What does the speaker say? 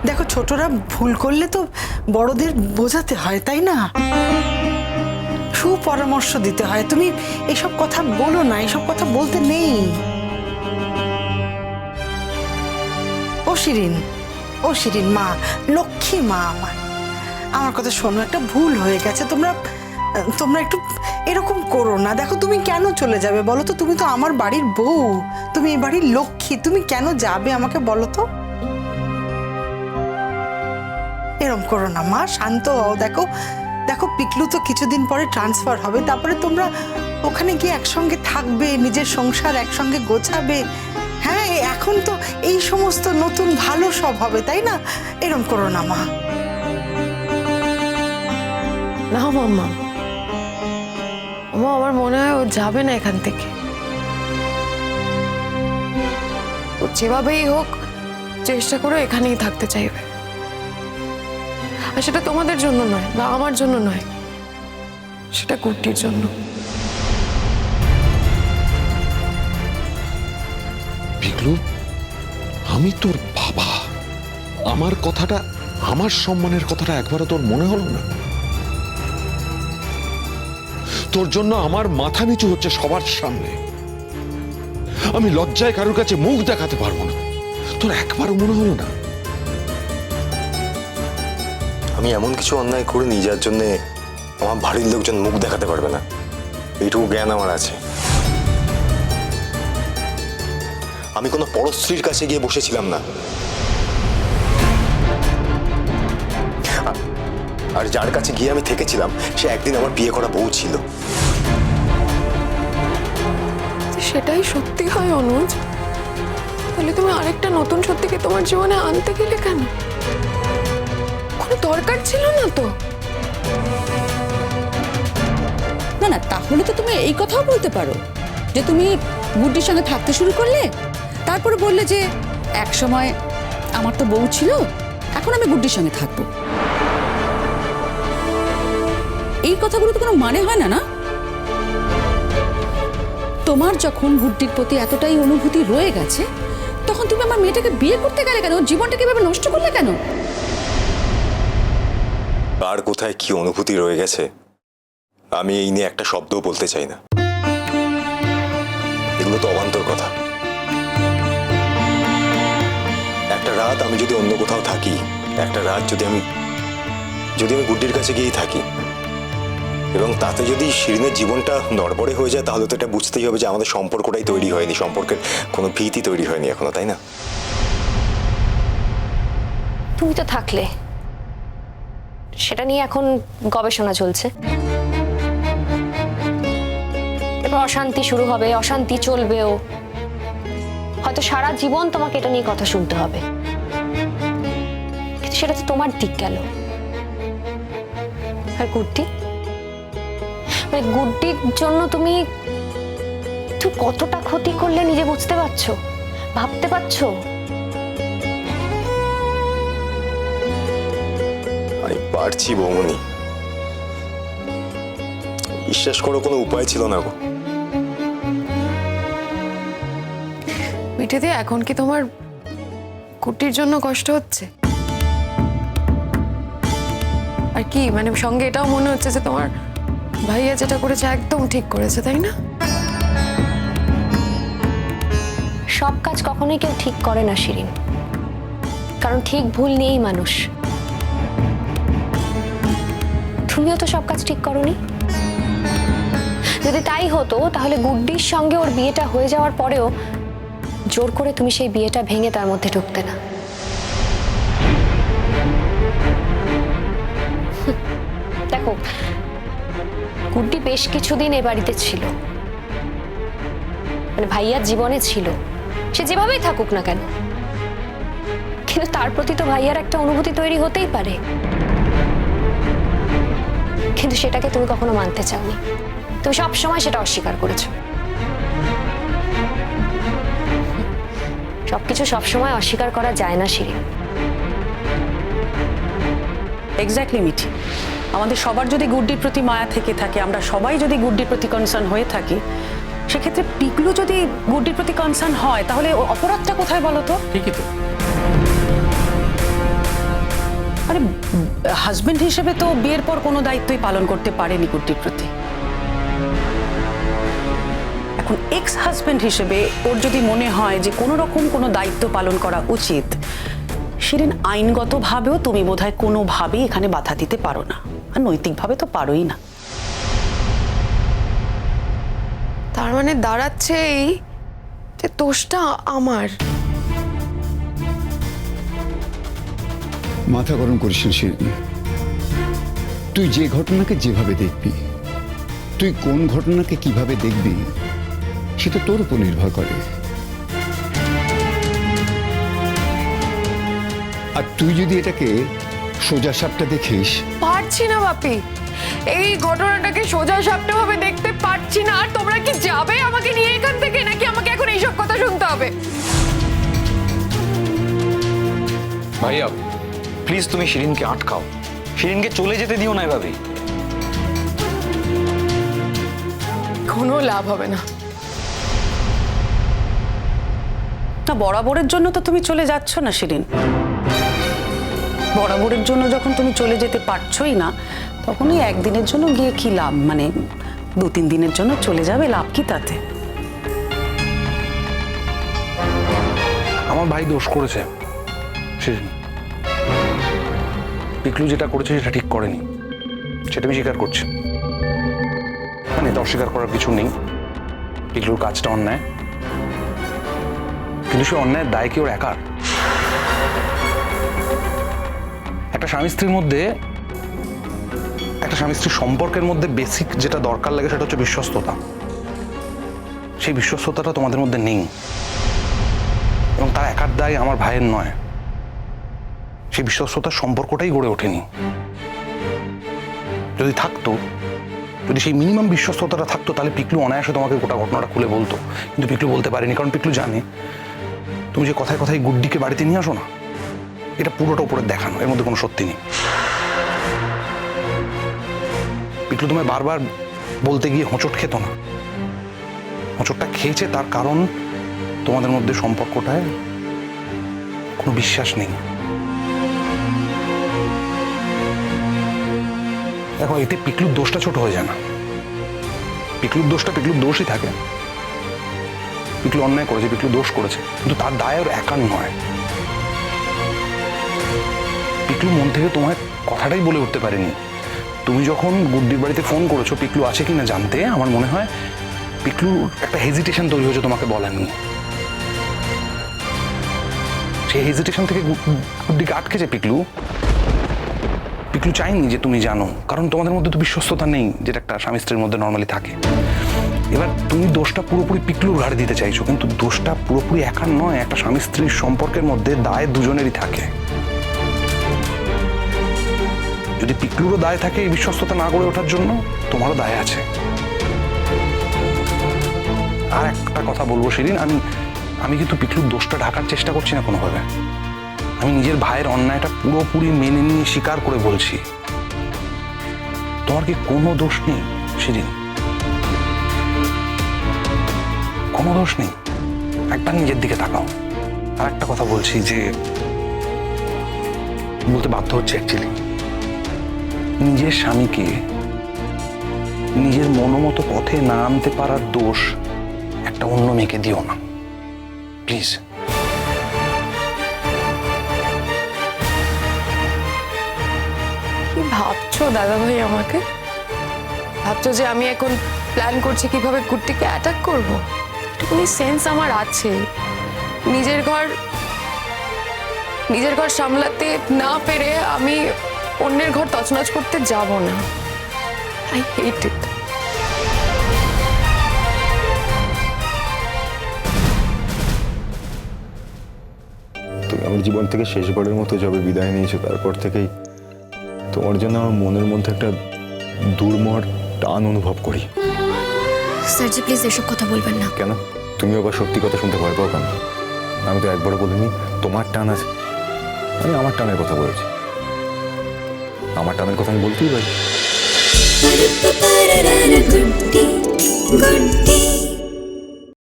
দেখো ছোটরা ভুল করলে তো বড়দের বোঝাতে হয়, তাই না? সুপরামর্শ দিতে হয়। তুমি এসব কথা বলো না, এসব কথা বলতে নেই। ও শিরিন, ও শিরিন, মা, লক্ষ্মী মা আমার কথা শোনো, একটা ভুল হয়ে গেছে। তোমরা একটু এরকম করো না। দেখো তুমি কেন চলে যাবে বলো তো? তুমি তো আমার বাড়ির বউ, তুমি এই বাড়ির লক্ষ্মী, তুমি কেন যাবে আমাকে বলো তো? এরকম করো না মা, শান্ত হও। দেখো দেখো পিকলু তো কিছুদিন পরে ট্রান্সফার হবে, তারপরে তোমরা ওখানে গিয়ে একসঙ্গে থাকবে, নিজের সংসার একসঙ্গে গোছাবে। হ্যাঁ, এখন তো এই সমস্ত নতুন ভালো সব হবে, তাই না? এরকম করো না মা। না মাম্মা, আমার মনে হয় ও যাবে না এখান থেকে। ও যেভাবেই হোক চেষ্টা করে এখানেই থাকতে চাইবে। আর সেটা তোমাদের জন্য নয় বা আমার জন্য নয়, সেটা কুট্টির জন্য। পিকলু, আমি তোর বাবা, আমার কথাটা, আমার সম্মানের কথাটা একবারও তোর মনে হলো না? তোর জন্য আমার মাথা নিচু হচ্ছে সবার সামনে। আমি লজ্জায় কারোর কাছে মুখ দেখাতে পারবো না, তোর একবারও মনে হলো না? আমি এমন কিছু অন্যায় করিনি যার জন্য আমার বাড়ির লোকজন মুখ দেখাতে পারবে না, এইটুকু জ্ঞান আমার আছে। আমি কোনো পরস্ত্রীর কাছে গিয়ে বসেছিলাম না, আর যার কাছে গিয়ে আমি থেকেছিলাম সে একদিন আমার বিয়ে করা বউ ছিল। সেটাই সত্যি হয় অনুজ, তাহলে তুমি আরেকটা নতুন সত্যিকে তোমার জীবনে আনতে গেলে কেন? কোনো দরকার ছিল না তো। না না, তাহলে তো তুমি এই কথাও বলতে পারো যে তুমি গুড্ডির সঙ্গে থাকতে শুরু করলে, তারপরে বললে যে এক সময় আমার তো বউ ছিল, এখন আমি গুড্ডির সঙ্গে থাকবো। এই কথাগুলো তো কোনো মানে হয় না, না? তোমার যখন গুড্ডির প্রতি এতটাই অনুভূতি রয়ে গেছে, তখন তুমি আমার মেয়েটাকে বিয়ে করতে গেলে কেন? ওর জীবনটাকে এভাবে নষ্ট করলে কেন? আর কোথায় কি অনুভূতি রয়ে গেছে আমি এই নিয়ে একটা শব্দও বলতে চাই না। এগুলো তো অবান্তর কথা। একটা রাত আমি যদি অন্য কোথাও থাকি, একটা রাত যদি আমি গুড্ডির কাছে গিয়েই থাকি, এবং তাতে যদি শিরিনের জীবনটা নড়বড়ে হয়ে যায়, তাহলে তো এটা বুঝতেই হবে যে আমাদের সম্পর্কটাই তৈরি হয়নি, সম্পর্কের কোনো ভিতই তৈরি হয়নি এখনো, তাই না? তুমি তো থাকলে, সেটা নিয়ে এখন গবেষণা চলছে। এবার অশান্তি শুরু হবে, অশান্তি চলবেও, হয়তো সারা জীবন তোমাকে এটা নিয়ে কথা শুনতে হবে। কিন্তু সেটা তো তোমার দিক গেল। আর গুড্ডি, মানে গুড্ডির জন্য তুমি কতটা ক্ষতি করলে নিজে বুঝতে পারছো, ভাবতে পারছো? আমি পারছি বৌমনি, বিশ্বাস করো কোনো উপায় ছিল না গো। মিঠেদি, এখন কি তোমার কুট্টির জন্য কষ্ট হচ্ছে? আর কি মানে সঙ্গে এটাও মনে হচ্ছে যে তোমার ভাইয়া যেটা করেছে একদম ঠিক করেছে, তাই না? সব কাজ কখনোই কেউ ঠিক করে না শিরিন, কারণ ঠিক ভুল নিয়েই মানুষ। তুমিও তো সব কাজ ঠিক করোনি। যদি তাই হতো তাহলে গুড্ডির সঙ্গে ওর বিয়েটা হয়ে যাওয়ার পরেও জোর করে তুমি সেই বিয়েটা ভেঙে তার মধ্যে ঢুকতে না। দেখো, গুড্ডি বেশ কিছুদিন এ বাড়িতে ছিল, মানে ভাইয়ার জীবনে ছিল, সে যেভাবেই থাকুক না কেন, কিন্তু তার প্রতি তো ভাইয়ার একটা অনুভূতি তৈরি হতেই পারে। কিন্তু সেটাকে তুমি কখনো মানতে চাওনি, তুমি সবসময় সেটা অস্বীকার করেছো। সবকিছু সবসময় অস্বীকার করা যায় না শিরিন। এক্স্যাক্টলি মিঠি, আমাদের সবার যদি গুড্ডির প্রতি মায়া থেকে থাকে, আমরা সবাই যদি গুড্ডির প্রতি কনসার্ন হয়ে থাকি, সেক্ষেত্রে পিকলু যদি গুড্ডির প্রতি কনসার্ন হয়, তাহলে অপরাধটা কোথায় বলো তো? ঠিকই তো। আরে হাজবেন্ড হিসেবে তো বিয়ের পর কোনো দায়িত্বই পালন করতে পারেনি গুড্ডির প্রতি। এখন এক্স হাজবেন্ড হিসেবে ওর যদি মনে হয় যে কোনো রকম কোনো দায়িত্ব পালন করা উচিত, শিরিন আইনগতভাবেও তুমি বোধহয় কোনোভাবেই এখানে বাধা দিতে পারো না, আর নৈতিকভাবে তো পারোই না। তার মানে দাঁড়াচ্ছে এই যে দোষটা আমার। মাথা গরম করিস না শিরিন। তুই যে ঘটনাকে যেভাবে দেখবি, তুই কোন ঘটনাকে কিভাবে দেখবি, সেটা তোর উপর নির্ভর করে। আর তুই যদি এটাকে সোজা সাপটা দেখিস, পারছি না বাপি, এই ঘটনাটাকে সোজা সাপটা ভাবে দেখতে পারছি না। আর তোমরা কি যাবে আমাকে নিয়ে এখান থেকে, নাকি আমাকে এখন এইসব কথা শুনতে হবে? ভাইয়া প্লিজ তুমি শিরিনকে আটকাও, শিরিনকে চলে যেতে দিও না এভাবে। কোনো লাভ হবে না। না, বরাবরের জন্য তো তুমি চলে যাচ্ছ না শিরিন। বরাবরের জন্য যখন তুমি চলে যেতে পারছোই না, তখন ওই একদিনের জন্য গিয়ে কি লাভ? মানে 2-3 দিনের জন্য চলে যাবে, লাভ কি তাতে? আমার ভাই দোষ করেছে শিরিন। পিকলু যেটা করেছে সেটা ঠিক করেনি, সেটা আমি স্বীকার করছি। মানে এটা অস্বীকার করার কিছু নেই, পিকলুর কাজটা অন্যায়, কিন্তু সে অন্যায়ের দায় কি ওর একার? একটা স্বামী স্ত্রীর মধ্যে, একটা স্বামী স্ত্রীর সম্পর্কের মধ্যে বেসিক যেটা দরকার লাগে সেটা হচ্ছে বিশ্বস্ততা। সেই বিশ্বস্ততাটা তোমাদের মধ্যে নেই, এবং তার একার দায় আমার ভাইয়ের নয়। সেই বিশ্বস্ততার সম্পর্কটাই গড়ে ওঠেনি। যদি থাকতো, যদি সেই মিনিমাম বিশ্বস্ততাটা থাকতো, তাহলে পিকলু অনায়াসে তোমাকে গোটা ঘটনাটা খুলে বলতো। কিন্তু পিকলু বলতে পারেনি, কারণ পিকলু জানে তুমি যে কথায় কথায় গুড্ডিকে বাড়িতে নিয়ে আসো না, এটা পুরোটা উপরে দেখানো, এর মধ্যে কোনো সত্যি নেই। পিকলু তোমায় বারবার বলতে গিয়ে হোঁচট খেত না। হোঁচটটা খেয়েছে তার কারণ তোমাদের মধ্যে সম্পর্কটায় কোনো বিশ্বাস নেই। দেখো, এতে পিকলুর দোষটা ছোট হয়ে যায় না। পিকলুর দোষটা পিকলুর দোষই থাকে। পিকলু অন্যায় করেছে, পিকলু দোষ করেছে, কিন্তু তার দায় ওর একার নয়। পিকলু মন থেকে তোমায় কথাটাই বলে উঠতে পারেনি। তুমি যখন গুড্ডির বাড়িতে ফোন করেছো পিকলু আছে কিনা জানতে, আমার মনে হয় পিকলুর একটা হেজিটেশন তৈরি হয়েছে তোমাকে বলার নিয়ে। সেই হেজিটেশন থেকে গুড্ডিকে আটকেছে পিকলু। পিকলু চাইনি যে তুমি জানো, কারণ তোমাদের মধ্যে তো বিশ্বস্ততা নেই, যেটা একটা স্বামী স্ত্রীর মধ্যে নর্মালি থাকে। এবার তুমি দোষটা পুরোপুরি পিকলুর ঘাড়ে দিতে চাইছো, কিন্তু দোষটা পুরোপুরি একার নয়। একটা স্বামী স্ত্রীর সম্পর্কের মধ্যে দায় দুজনেরই থাকে। যদি পিকলুরও দায় থাকে এই বিশ্বস্ততা না গড়ে ওঠার জন্য, তোমারও দায় আছে। আর একটা কথা বলবো শিরিন, আমি কিন্তু পিকলুর দোষটা ঢাকার চেষ্টা করছি না কোনোভাবে। আমি নিজের ভাইয়ের অন্যায়টা পুরোপুরি মেনে নিয়ে স্বীকার করে বলছি, তোমার কি কোনো দোষ নেই শিরিন? কোনো দোষ নেই। একবার নিজের দিকে তাকাও। আর একটা কথা বলছি, যে বলতে বাধ্য হচ্ছে অ্যাকচুয়ালি, নিজের স্বামীকে নিজের মনোমতো পথে না আনতে পারার দোষ একটা অন্য মেয়েকে দিও না প্লিজ। কি ভাবছো দাদা ভাই আমাকে? ভাবছো যে আমি এখন প্ল্যান করছি কিভাবে গুড্ডিকে অ্যাটাক করবো? একটুখানি সেন্স আমার আছে। নিজের ঘর সামলাতে না পেরে আমি অন্যের ঘর তছনছ করতে যাব না। আই হেট ইট। তুমি আমার জীবন থেকে শেষবারের মতো যবে বিদায় নিয়েছো, তারপর থেকেই তোমার জন্য আমার মনের মধ্যে একটা দুর্মর টান অনুভব করি। স্যারজি প্লিজ এসব কথা বলবেন না। কেন? তুমি আবার সত্যি কথা শুনতে ভয় পাও কেন? আমি তো একবারও বলিনি তোমার টান আছে, আমি আমার টানের কথা বলেছি। আমার টানের কথা আমি বলতেই পারি। গুড্ডি